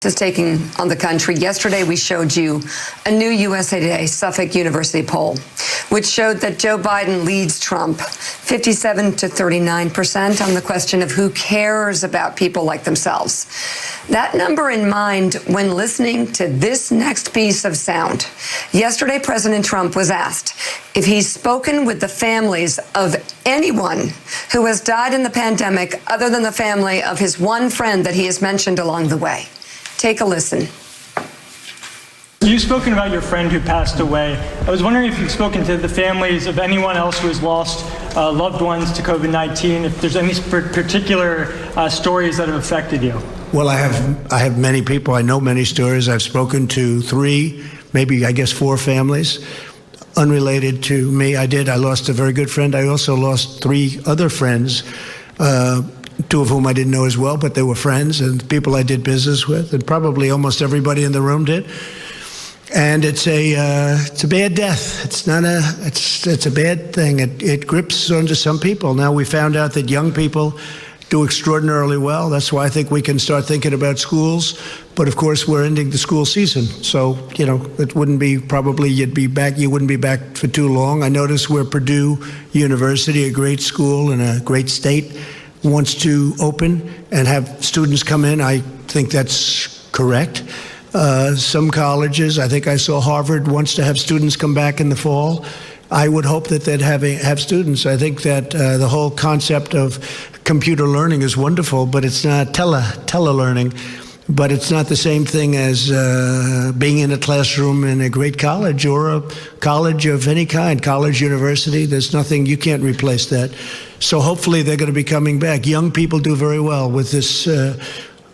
is taking on the country. Yesterday, we showed you a new USA Today Suffolk University poll, which showed that Joe Biden leads Trump 57 to 39% on the question of who cares about people like themselves. That number in mind when listening to this next piece of sound. Yesterday, President Trump was asked if he's spoken with the families of anyone who has died in the pandemic other than the family of his one friend that he has mentioned along the way. Take a listen. You've spoken about your friend who passed away. I was wondering if you've spoken to the families of anyone else who has lost loved ones to COVID-19, if there's any particular stories that have affected you. Well, I have many people. I know many stories. I've spoken to 3, maybe I guess 4 families unrelated to me. I lost a very good friend. I also lost 3 other friends, 2 of whom I didn't know as well, but they were friends and people I did business with, and probably almost everybody in the room did. And it's a bad death. It's a bad thing. It grips onto some people. Now we found out that young people do extraordinarily well. That's why I think we can start thinking about schools. But of course, we're ending the school season. So, it wouldn't be probably you wouldn't be back for too long. I noticed where Purdue University, a great school in a great state, wants to open and have students come in. I think that's correct. Some colleges, I think I saw Harvard wants to have students come back in the fall. I would hope that they'd have students. I think that the whole concept of computer learning is wonderful, but it's not telelearning. But it's not the same thing as being in a classroom in a great college or a college of any kind, college, university. There's nothing, you can't replace that. So hopefully they're going to be coming back. Young people do very well with this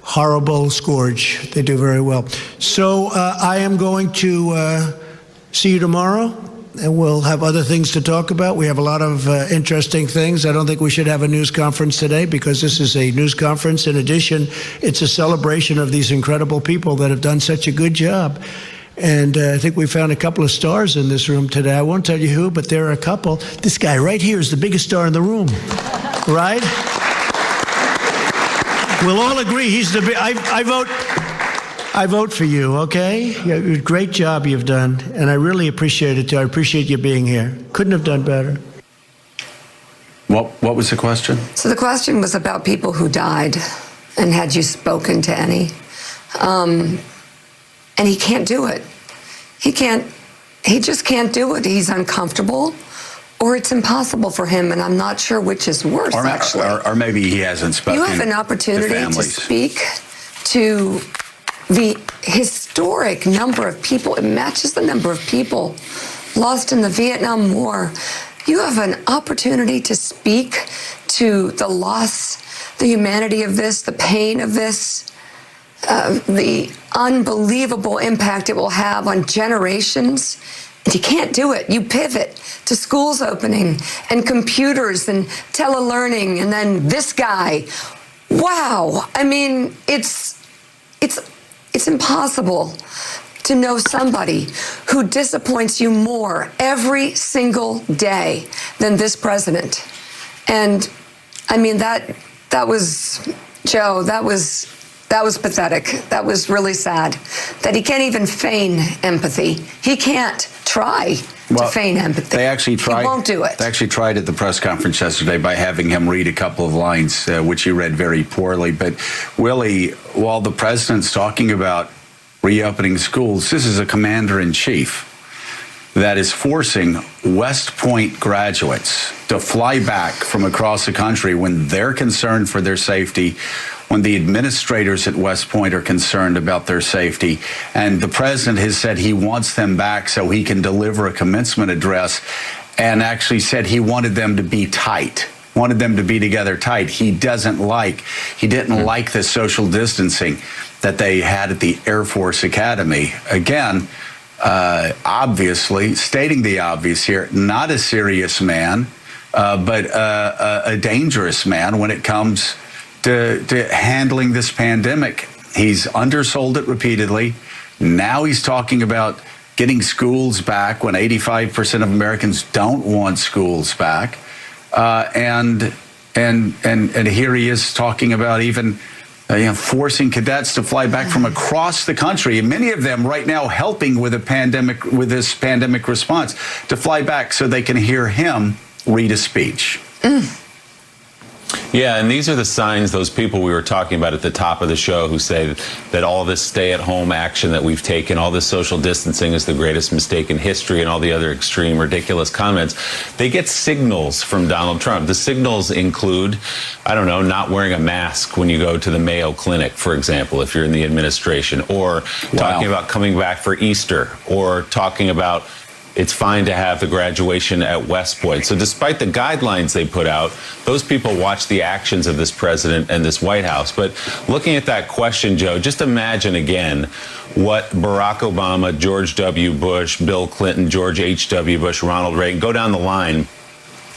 horrible scourge. They do very well. So I am going to see you tomorrow, and we'll have other things to talk about. We have a lot of interesting things. I don't think we should have a news conference today because this is a news conference. In addition, it's a celebration of these incredible people that have done such a good job. And I think we found a couple of stars in this room today. I won't tell you who, but there are a couple. This guy right here is the biggest star in the room, right? We'll all agree he's the big. I vote for you, okay? Great job you've done, and I really appreciate it, too. I appreciate you being here. Couldn't have done better. What was the question? So the question was about people who died, and had you spoken to any? And he can't do it. He just can't do it. He's uncomfortable, or it's impossible for him, and I'm not sure which is worse, actually. Or maybe he hasn't spoken. You have an opportunity to speak to the historic number of people. It matches the number of people lost in the Vietnam War. You have an opportunity to speak to the loss, the humanity of this, the pain of this, the unbelievable impact it will have on generations. And you can't do it. You pivot to schools opening and computers and telelearning, and then this guy. Wow. I mean, it's impossible to know somebody who disappoints you more every single day than this president. And I mean, that was, Joe, that was pathetic. That was really sad that he can't even feign empathy. He can't try to feign empathy. They actually tried. He won't do it. They actually tried at the press conference yesterday by having him read a couple of lines, which he read very poorly. But Willie, while the president's talking about reopening schools, this is a commander-in-chief that is forcing West Point graduates to fly back from across the country when they're concerned for their safety, when the administrators at West Point are concerned about their safety. And the president has said he wants them back so he can deliver a commencement address, and actually said he wanted them to be tight, wanted them to be together tight. He didn't like the social distancing that they had at the Air Force Academy. Again, obviously, stating the obvious here, not a serious man, but a dangerous man when it comes to handling this pandemic. He's undersold it repeatedly. Now he's talking about getting schools back when 85% of Americans don't want schools back. And here he is talking about even forcing cadets to fly back from across the country, and many of them right now helping with this pandemic response, to fly back so they can hear him read a speech. Yeah, and these are the signs, those people we were talking about at the top of the show who say that all this stay-at-home action that we've taken, all this social distancing is the greatest mistake in history, and all the other extreme, ridiculous comments. They get signals from Donald Trump. The signals include, I don't know, not wearing a mask when you go to the Mayo Clinic, for example, if you're in the administration, or talking about coming back for Easter, or talking about it's fine to have the graduation at West Point. So despite the guidelines they put out, those people watch the actions of this president and this White House. But looking at that question, Joe, just imagine again what Barack Obama, George W. Bush, Bill Clinton, George H.W. Bush, Ronald Reagan, go down the line,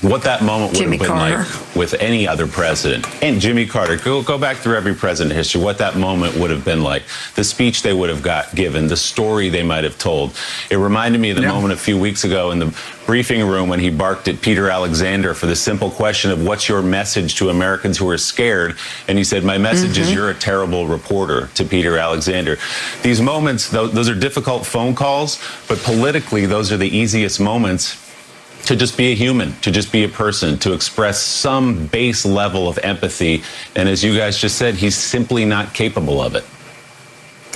what that moment would have been like with any other president. And Jimmy Carter, go back through every president in history, what that moment would have been like, the speech they would have given, the story they might have told. It reminded me of the moment a few weeks ago in the briefing room when he barked at Peter Alexander for the simple question of what's your message to Americans who are scared? And he said, my message is you're a terrible reporter, to Peter Alexander. These moments, those are difficult phone calls, but politically, those are the easiest moments to just be a human, to just be a person, to express some base level of empathy. And as you guys just said, he's simply not capable of it.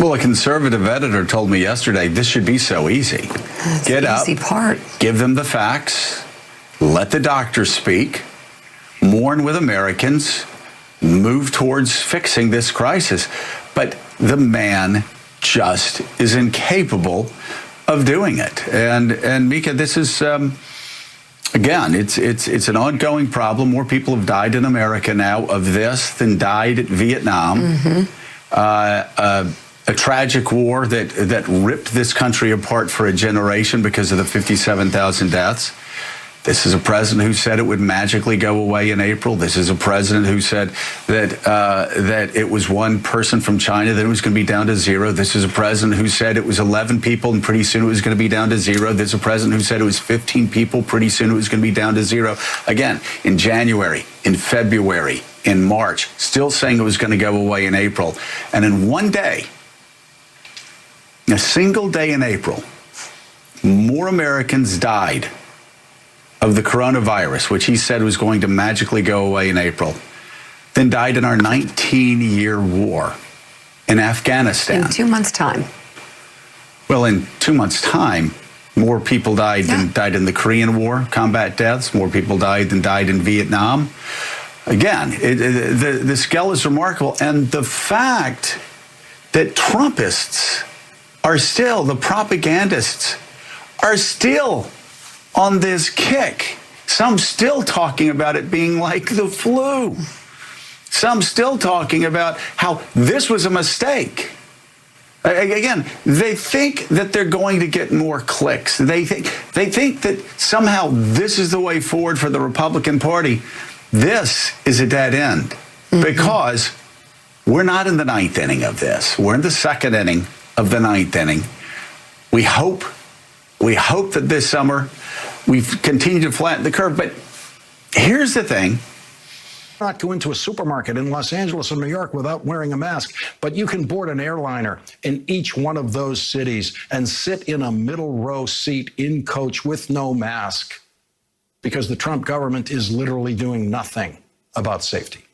Well, a conservative editor told me yesterday, this should be so easy. That's Get the up, easy part. Give them the facts, let the doctors speak, mourn with Americans, move towards fixing this crisis. But the man just is incapable of doing it. And Mika, this is... Again, it's an ongoing problem. More people have died in America now of this than died at Vietnam. A tragic war that ripped this country apart for a generation because of the 57,000 deaths. This is a president who said it would magically go away in April. This is a president who said that it was one person from China, then it was going to be down to zero. This is a president who said it was 11 people, and pretty soon it was going to be down to zero. This is a president who said it was 15 people, pretty soon it was going to be down to zero. Again, in January, in February, in March, still saying it was going to go away in April. And in one day, a single day in April, more Americans died of the coronavirus, which he said was going to magically go away in April, than died in our 19-year war in Afghanistan. In 2 months' time. Well, in 2 months' time, more people died than died in the Korean War, combat deaths. More people died than died in Vietnam. Again, the scale is remarkable. And the fact that Trumpists are still, the propagandists, are still on this kick. Some still talking about it being like the flu. Some still talking about how this was a mistake. Again, they think that they're going to get more clicks. They think that somehow this is the way forward for the Republican Party. This is a dead end because we're not in the ninth inning of this. We're in the second inning of the ninth inning. We hope that this summer we've continued to flatten the curve. But here's the thing. Not go into a supermarket in Los Angeles or New York without wearing a mask, but you can board an airliner in each one of those cities and sit in a middle row seat in coach with no mask because the Trump government is literally doing nothing about safety.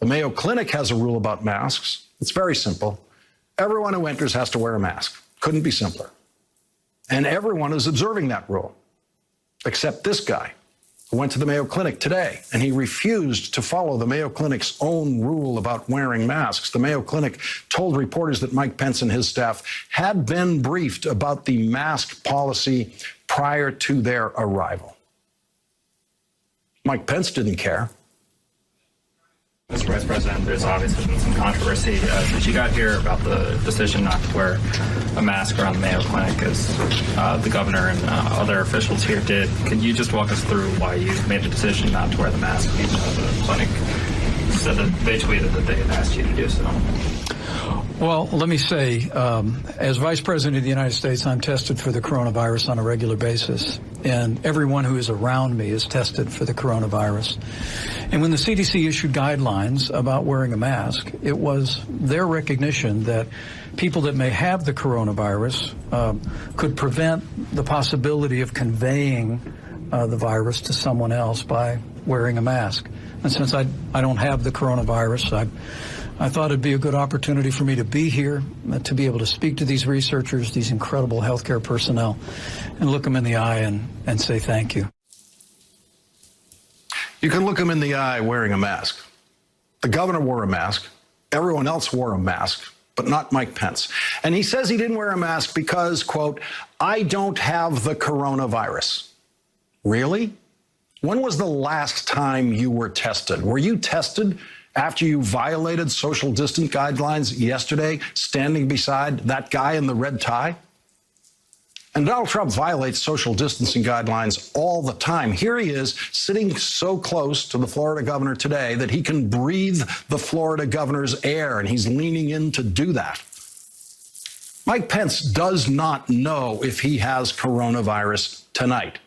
The Mayo Clinic has a rule about masks. It's very simple. Everyone who enters has to wear a mask. Couldn't be simpler. And everyone is observing that rule, except this guy who went to the Mayo Clinic today, and he refused to follow the Mayo Clinic's own rule about wearing masks. The Mayo Clinic told reporters that Mike Pence and his staff had been briefed about the mask policy prior to their arrival. Mike Pence didn't care. Mr. Vice President, there's obviously been some controversy that you got here about the decision not to wear a mask around the Mayo Clinic, as the governor and other officials here did. Could you just walk us through why you made the decision not to wear the mask in the clinic? said that they tweeted that they had asked you to do so. Well, let me say, as Vice President of the United States, I'm tested for the coronavirus on a regular basis, and everyone who is around me is tested for the coronavirus. And when the CDC issued guidelines about wearing a mask, it was their recognition that people that may have the coronavirus could prevent the possibility of conveying the virus to someone else by wearing a mask. And since I don't have the coronavirus, I thought it'd be a good opportunity for me to be here, to be able to speak to these researchers, these incredible healthcare personnel, and look them in the eye and say thank you. You can look them in the eye wearing a mask. The governor wore a mask. Everyone else wore a mask, but not Mike Pence. And he says he didn't wear a mask because, quote, I don't have the coronavirus. Really? When was the last time you were tested? Were you tested after you violated social distance guidelines yesterday, standing beside that guy in the red tie? And Donald Trump violates social distancing guidelines all the time. Here he is sitting so close to the Florida governor today that he can breathe the Florida governor's air, and he's leaning in to do that. Mike Pence does not know if he has coronavirus tonight.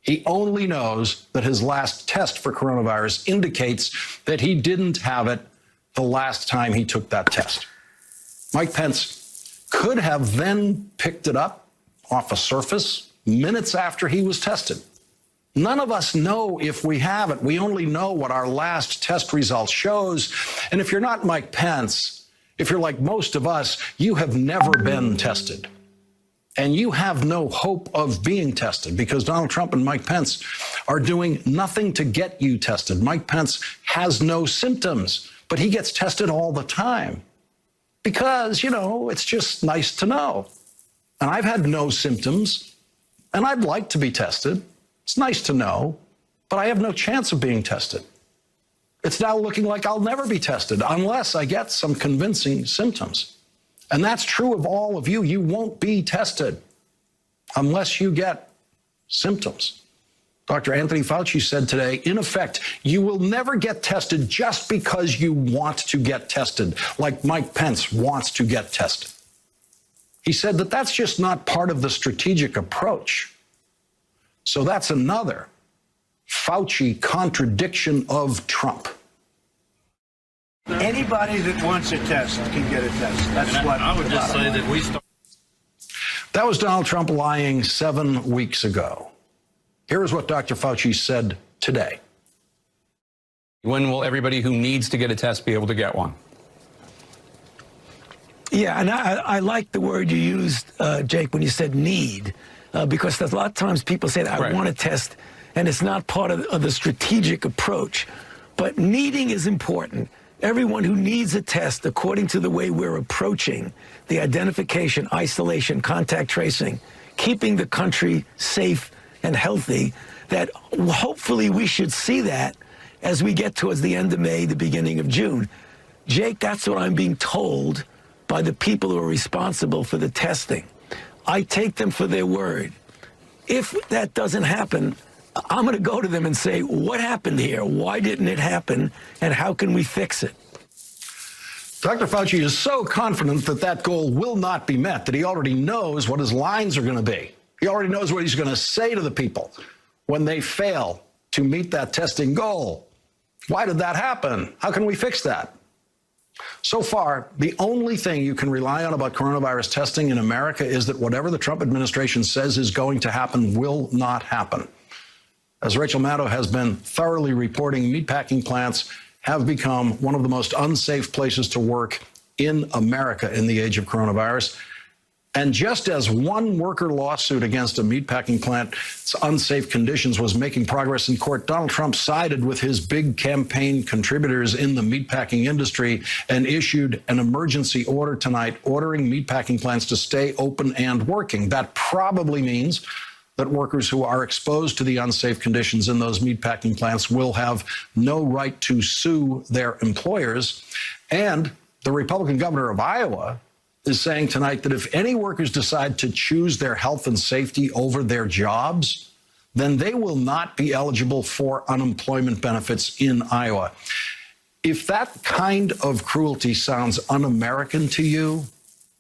He only knows that his last test for coronavirus indicates that he didn't have it the last time he took that test. Mike Pence could have then picked it up off a surface minutes after he was tested. None of us know if we have it. We only know what our last test result shows. And if you're not Mike Pence, if you're like most of us, you have never been tested. And you have no hope of being tested because Donald Trump and Mike Pence are doing nothing to get you tested. Mike Pence has no symptoms, but he gets tested all the time because, you know, it's just nice to know. And I've had no symptoms, and I'd like to be tested. It's nice to know, but I have no chance of being tested. It's now looking like I'll never be tested unless I get some convincing symptoms. And that's true of all of you. You won't be tested unless you get symptoms. Dr. Anthony Fauci said today, in effect, you will never get tested just because you want to get tested, like Mike Pence wants to get tested. He said that that's just not part of the strategic approach. So that's another Fauci contradiction of Trump. Anybody that wants a test can get a test. That's what I would just say that we start. That was Donald Trump lying 7 weeks ago. Here is what Dr. Fauci said today. When will everybody who needs to get a test be able to get one? Yeah, and I like the word you used, Jake, when you said need, because there's a lot of times people say, I want a test, and it's not part of the strategic approach. But needing is important. Everyone who needs a test, according to the way we're approaching the identification, isolation, contact tracing, keeping the country safe and healthy, that hopefully we should see that as we get towards the end of May, the beginning of June. Jake, that's what I'm being told by the people who are responsible for the testing. I take them for their word. If that doesn't happen, I'm going to go to them and say, what happened here? Why didn't it happen? And how can we fix it? Dr. Fauci is so confident that that goal will not be met that he already knows what his lines are going to be. He already knows what he's going to say to the people when they fail to meet that testing goal. Why did that happen? How can we fix that? So far, the only thing you can rely on about coronavirus testing in America is that whatever the Trump administration says is going to happen will not happen. As Rachel Maddow has been thoroughly reporting, meatpacking plants have become one of the most unsafe places to work in America in the age of coronavirus. And just as one worker lawsuit against a meatpacking plant's unsafe conditions was making progress in court, Donald Trump sided with his big campaign contributors in the meatpacking industry and issued an emergency order tonight ordering meatpacking plants to stay open and working. That probably means that workers who are exposed to the unsafe conditions in those meatpacking plants will have no right to sue their employers. And the Republican governor of Iowa is saying tonight that if any workers decide to choose their health and safety over their jobs, then they will not be eligible for unemployment benefits in Iowa. If that kind of cruelty sounds un-American to you,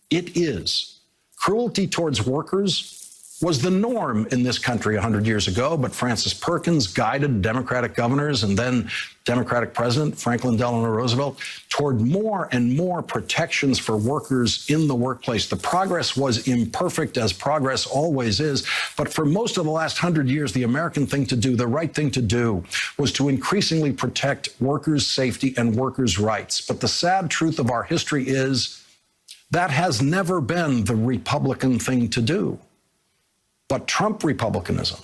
it is. Cruelty towards workers was the norm in this country 100 years ago, but Francis Perkins guided Democratic governors and then Democratic President Franklin Delano Roosevelt toward more and more protections for workers in the workplace. The progress was imperfect, as progress always is, but for most of the last 100 years, the American thing to do, the right thing to do, was to increasingly protect workers' safety and workers' rights. But the sad truth of our history is that has never been the Republican thing to do. But Trump Republicanism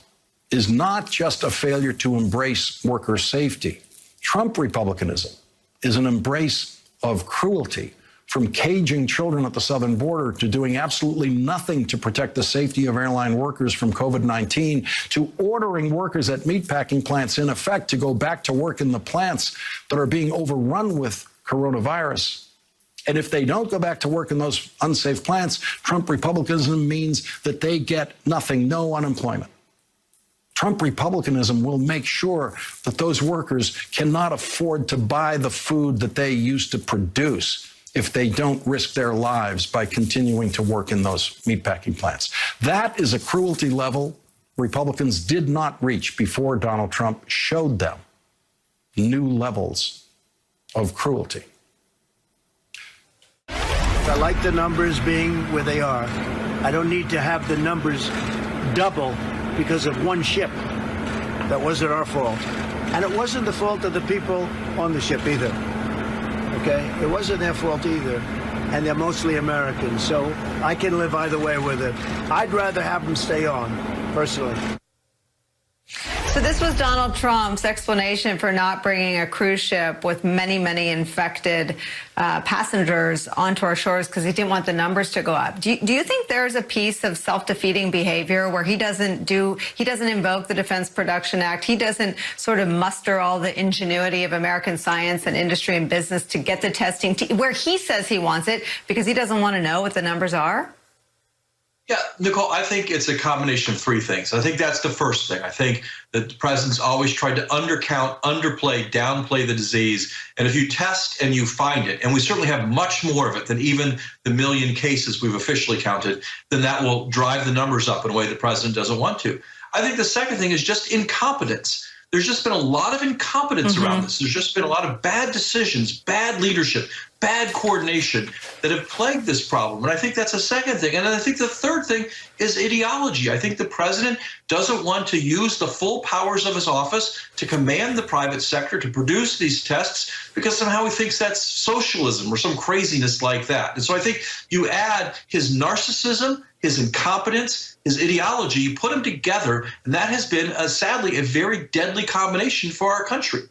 is not just a failure to embrace worker safety. Trump Republicanism is an embrace of cruelty, from caging children at the southern border to doing absolutely nothing to protect the safety of airline workers from COVID-19, to ordering workers at meatpacking plants, in effect, to go back to work in the plants that are being overrun with coronavirus. And if they don't go back to work in those unsafe plants, Trump Republicanism means that they get nothing, no unemployment. Trump Republicanism will make sure that those workers cannot afford to buy the food that they used to produce if they don't risk their lives by continuing to work in those meatpacking plants. That is a cruelty level Republicans did not reach before Donald Trump showed them new levels of cruelty. I like the numbers being where they are. I don't need to have the numbers double because of one ship. That wasn't our fault. And it wasn't the fault of the people on the ship either. Okay? It wasn't their fault either. And they're mostly Americans, so I can live either way with it. I'd rather have them stay on, personally. So this was Donald Trump's explanation for not bringing a cruise ship with many, many infected passengers onto our shores because he didn't want the numbers to go up. Do you think there's a piece of self-defeating behavior where he doesn't invoke the Defense Production Act, he doesn't sort of muster all the ingenuity of American science and industry and business to get the testing where he says he wants it because he doesn't want to know what the numbers are? Yeah, Nicole, I think it's a combination of three things. I think that's the first thing. I think that the president's always tried to undercount, underplay, downplay the disease. And if you test and you find it, and we certainly have much more of it than even the million cases we've officially counted, then that will drive the numbers up in a way the president doesn't want to. I think the second thing is just incompetence. There's just been a lot of incompetence around this. There's just been a lot of bad decisions, bad leadership, bad coordination that have plagued this problem. And I think that's a second thing. And I think the third thing is ideology. I think the president doesn't want to use the full powers of his office to command the private sector to produce these tests because somehow he thinks that's socialism or some craziness like that. And so I think you add his narcissism, his incompetence, his ideology, you put them together, and that has been, sadly, a very deadly combination for our country.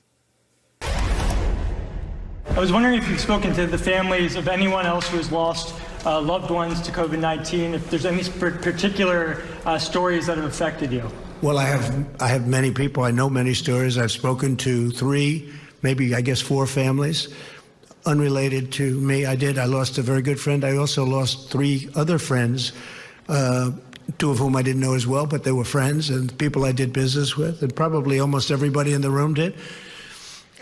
I was wondering if you've spoken to the families of anyone else who has lost loved ones to COVID-19, if there's any particular stories that have affected you. Well, I have many people. I know many stories. I've spoken to 3, maybe I guess 4 families unrelated to me. I lost a very good friend. I also lost 3 other friends, 2 of whom I didn't know as well, but they were friends and people I did business with, and probably almost everybody in the room did.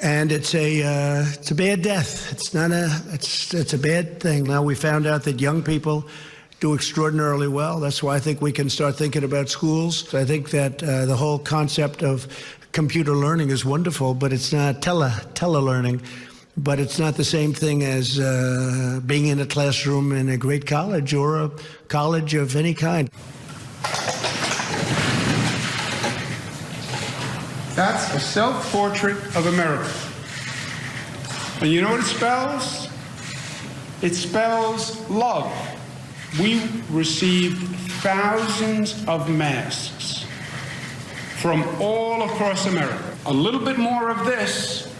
And it's a bad death. It's a bad thing. Now we found out that young people do extraordinarily well. That's why I think we can start thinking about schools. I think that the whole concept of computer learning is wonderful, but it's not tele-learning. But it's not the same thing as being in a classroom in a great college or a college of any kind. That's a self-portrait of America. And you know what it spells? It spells love. We received thousands of masks from all across America. A little bit more of this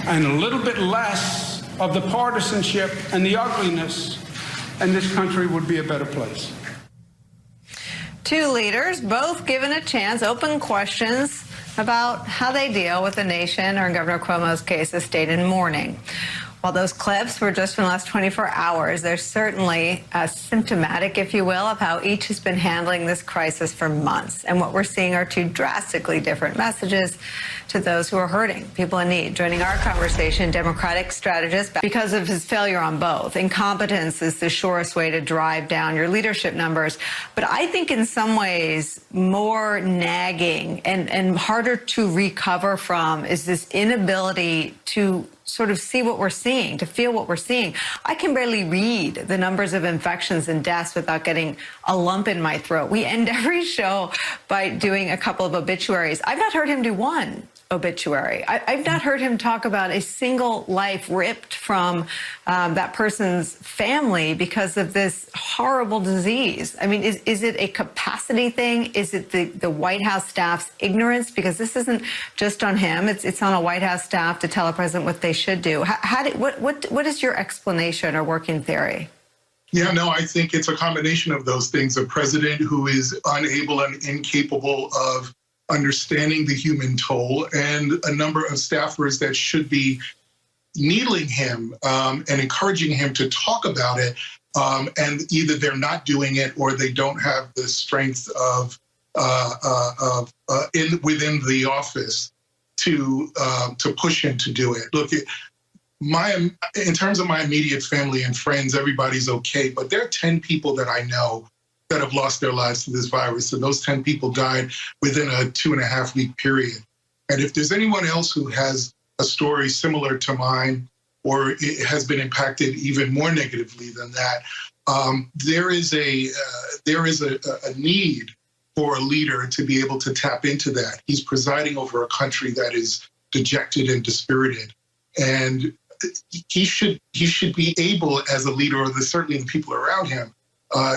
and a little bit less of the partisanship and the ugliness, and this country would be a better place. 2 leaders, both given a chance, open questions about how they deal with the nation, or in Governor Cuomo's case, a state in mourning. While those clips were just from the last 24 hours, they're certainly symptomatic, if you will, of how each has been handling this crisis for months. And what we're seeing are two drastically different messages to those who are hurting, people in need. Joining our conversation, Democratic strategist, because of his failure on both. Incompetence is the surest way to drive down your leadership numbers. But I think in some ways more nagging and harder to recover from is this inability to sort of see what we're seeing, to feel what we're seeing. I can barely read the numbers of infections and deaths without getting a lump in my throat. We end every show by doing a couple of obituaries. I've not heard him do one obituary. I've not heard him talk about a single life ripped from that person's family because of this horrible disease. I mean, is it a capacity thing? Is it the White House staff's ignorance? Because this isn't just on him. It's on a White House staff to tell a president what they should do. What is your explanation or working theory? Yeah, no, I think it's a combination of those things. A president who is unable and incapable of understanding the human toll, and a number of staffers that should be needling him and encouraging him to talk about it, and either they're not doing it or they don't have the strength of within the office to push him to do it. Look, in terms of my immediate family and friends, everybody's okay, but there are 10 people that I know that have lost their lives to this virus. And those 10 people died within a 2.5-week period. And if there's anyone else who has a story similar to mine, or it has been impacted even more negatively than that, there is a need for a leader to be able to tap into that. He's presiding over a country that is dejected and dispirited. And he should be able, as a leader, or certainly the people around him,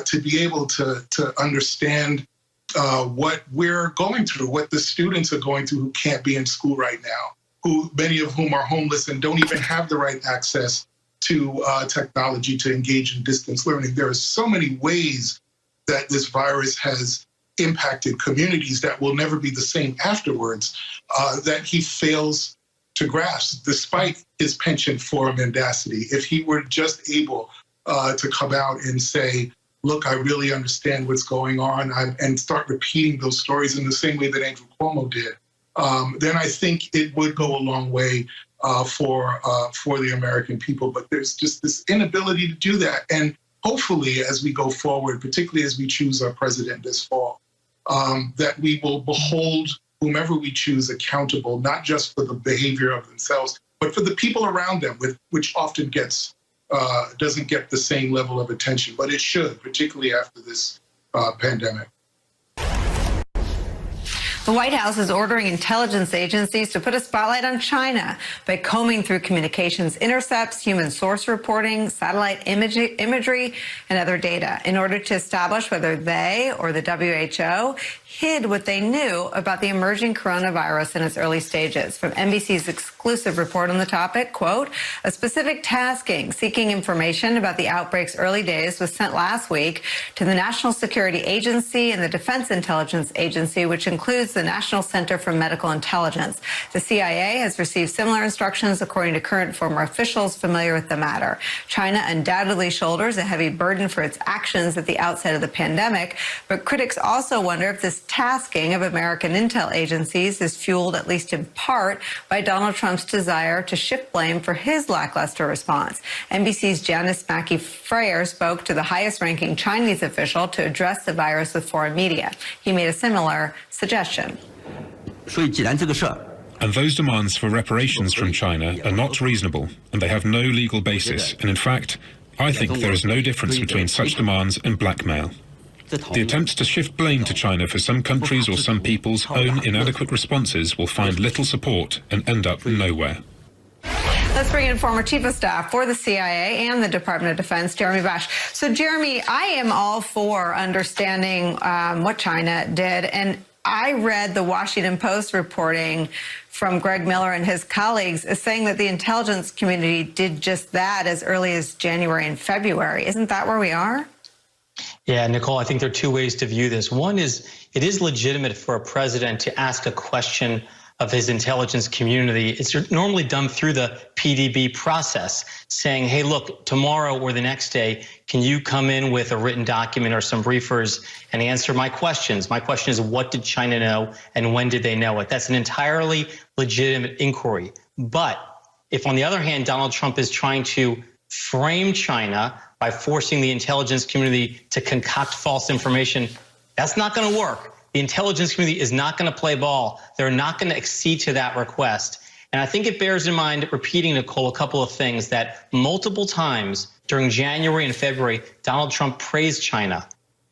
to be able to understand what we're going through, what the students are going through who can't be in school right now, many of whom are homeless and don't even have the right access to technology to engage in distance learning. There are so many ways that this virus has impacted communities that will never be the same afterwards, that he fails to grasp, despite his penchant for mendacity. If he were just able to come out and say, look, I really understand what's going on, and start repeating those stories in the same way that Andrew Cuomo did, then I think it would go a long way for the American people. But there's just this inability to do that. And hopefully, as we go forward, particularly as we choose our president this fall, that we will behold whomever we choose accountable, not just for the behavior of themselves, but for the people around them, which often doesn't get the same level of attention, but it should, particularly after this pandemic. The White House is ordering intelligence agencies to put a spotlight on China by combing through communications intercepts, human source reporting, satellite imagery, and other data in order to establish whether they or the WHO hid what they knew about the emerging coronavirus in its early stages. From NBC's exclusive report on the topic, quote, a specific tasking seeking information about the outbreak's early days was sent last week to the National Security Agency and the Defense Intelligence Agency, which includes the National Center for Medical Intelligence. The CIA has received similar instructions, according to current and former officials familiar with the matter. China undoubtedly shoulders a heavy burden for its actions at the outset of the pandemic, but critics also wonder if this tasking of American intel agencies is fueled, at least in part, by Donald Trump's desire to shift blame for his lackluster response. NBC's Janice Mackey-Freyer spoke to the highest-ranking Chinese official to address the virus with foreign media. He made a similar suggestion. And those demands for reparations from China are not reasonable, and they have no legal basis. And in fact, I think there is no difference between such demands and blackmail. The attempts to shift blame to China for some countries or some people's own inadequate responses will find little support and end up nowhere. Let's bring in former Chief of Staff for the CIA and the Department of Defense, Jeremy Bash. So, Jeremy, I am all for understanding what China did, and I read the Washington Post reporting from Greg Miller and his colleagues saying that the intelligence community did just that as early as January and February. Isn't that where we are? Yeah, Nicole, I think there are two ways to view this. One is it is legitimate for a president to ask a question of his intelligence community. It's normally done through the PDB process, saying, hey, look, tomorrow or the next day, can you come in with a written document or some briefers and answer my questions? My question is, what did China know and when did they know it? That's an entirely legitimate inquiry. But if, on the other hand, Donald Trump is trying to frame China by forcing the intelligence community to concoct false information, that's not going to work. The intelligence community is not going to play ball. They're not going to accede to that request. And I think it bears in mind repeating, Nicole, a couple of things that multiple times during January and February, Donald Trump praised China.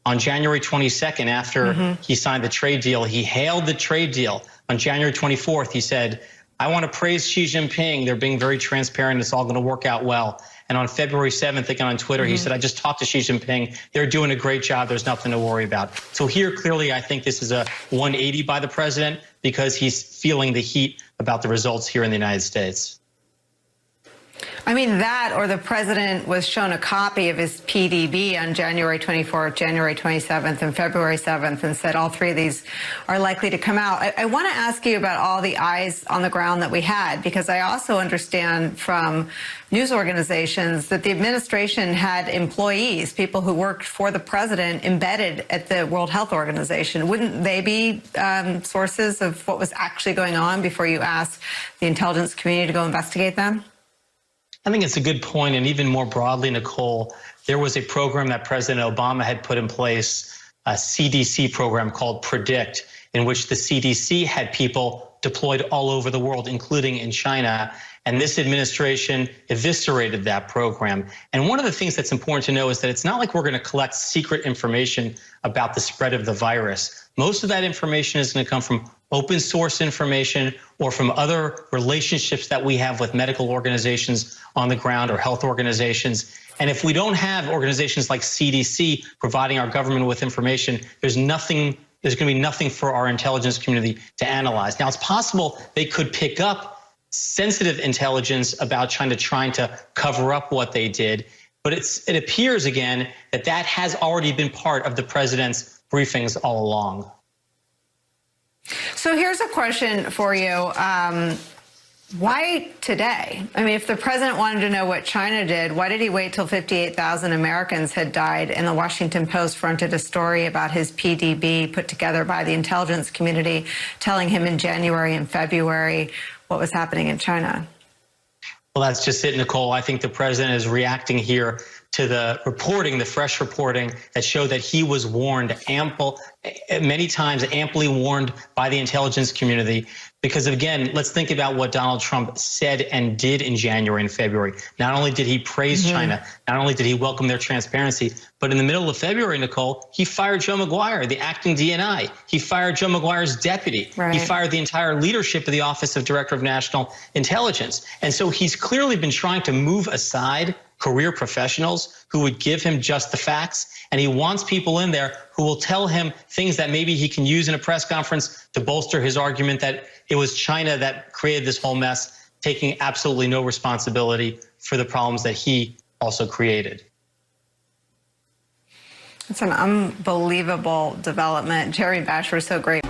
On January 22nd, after he signed the trade deal, he hailed the trade deal. On January 24th, he said, I want to praise Xi Jinping. They're being very transparent. It's all going to work out well. And on February 7th, again on Twitter, he said, I just talked to Xi Jinping. They're doing a great job. There's nothing to worry about. So here, clearly, I think this is a 180 by the president because he's feeling the heat about the results here in the United States. I mean, that or the president was shown a copy of his PDB on January 24th, January 27th, and February 7th and said all three of these are likely to come out. I want to ask you about all the eyes on the ground that we had, because I also understand from news organizations that the administration had employees, people who worked for the president, embedded at the World Health Organization. Wouldn't they be sources of what was actually going on before you asked the intelligence community to go investigate them? I think it's a good point, and even more broadly, Nicole, there was a program that President Obama had put in place, a CDC program called PREDICT, in which the CDC had people deployed all over the world, including in China, and this administration eviscerated that program. And one of the things that's important to know is that it's not like we're going to collect secret information about the spread of the virus. Most of that information is going to come from open source information or from other relationships that we have with medical organizations on the ground or health organizations. And if we don't have organizations like CDC providing our government with information, there's going to be nothing for our intelligence community to analyze. Now, it's possible they could pick up sensitive intelligence about China trying to cover up what they did, but it appears, again, that has already been part of the president's briefings all along. So here's a question for you. Why today? I mean, if the president wanted to know what China did, why did he wait till 58,000 Americans had died? And the Washington Post fronted a story about his PDB put together by the intelligence community, telling him in January and February what was happening in China. Well, that's just it, Nicole. I think the president is reacting here to the reporting, the fresh reporting that showed that he was warned many times, amply warned by the intelligence community. Because again, let's think about what Donald Trump said and did in January and February. Not only did he praise China, not only did he welcome their transparency, but in the middle of February, Nicole, he fired Joe McGuire, the acting DNI. He fired Joe McGuire's deputy. Right. He fired the entire leadership of the Office of Director of National Intelligence. And so he's clearly been trying to move aside career professionals who would give him just the facts. And he wants people in there who will tell him things that maybe he can use in a press conference to bolster his argument that it was China that created this whole mess, taking absolutely no responsibility for the problems that he also created. It's an unbelievable development. Jerry Basher, so great.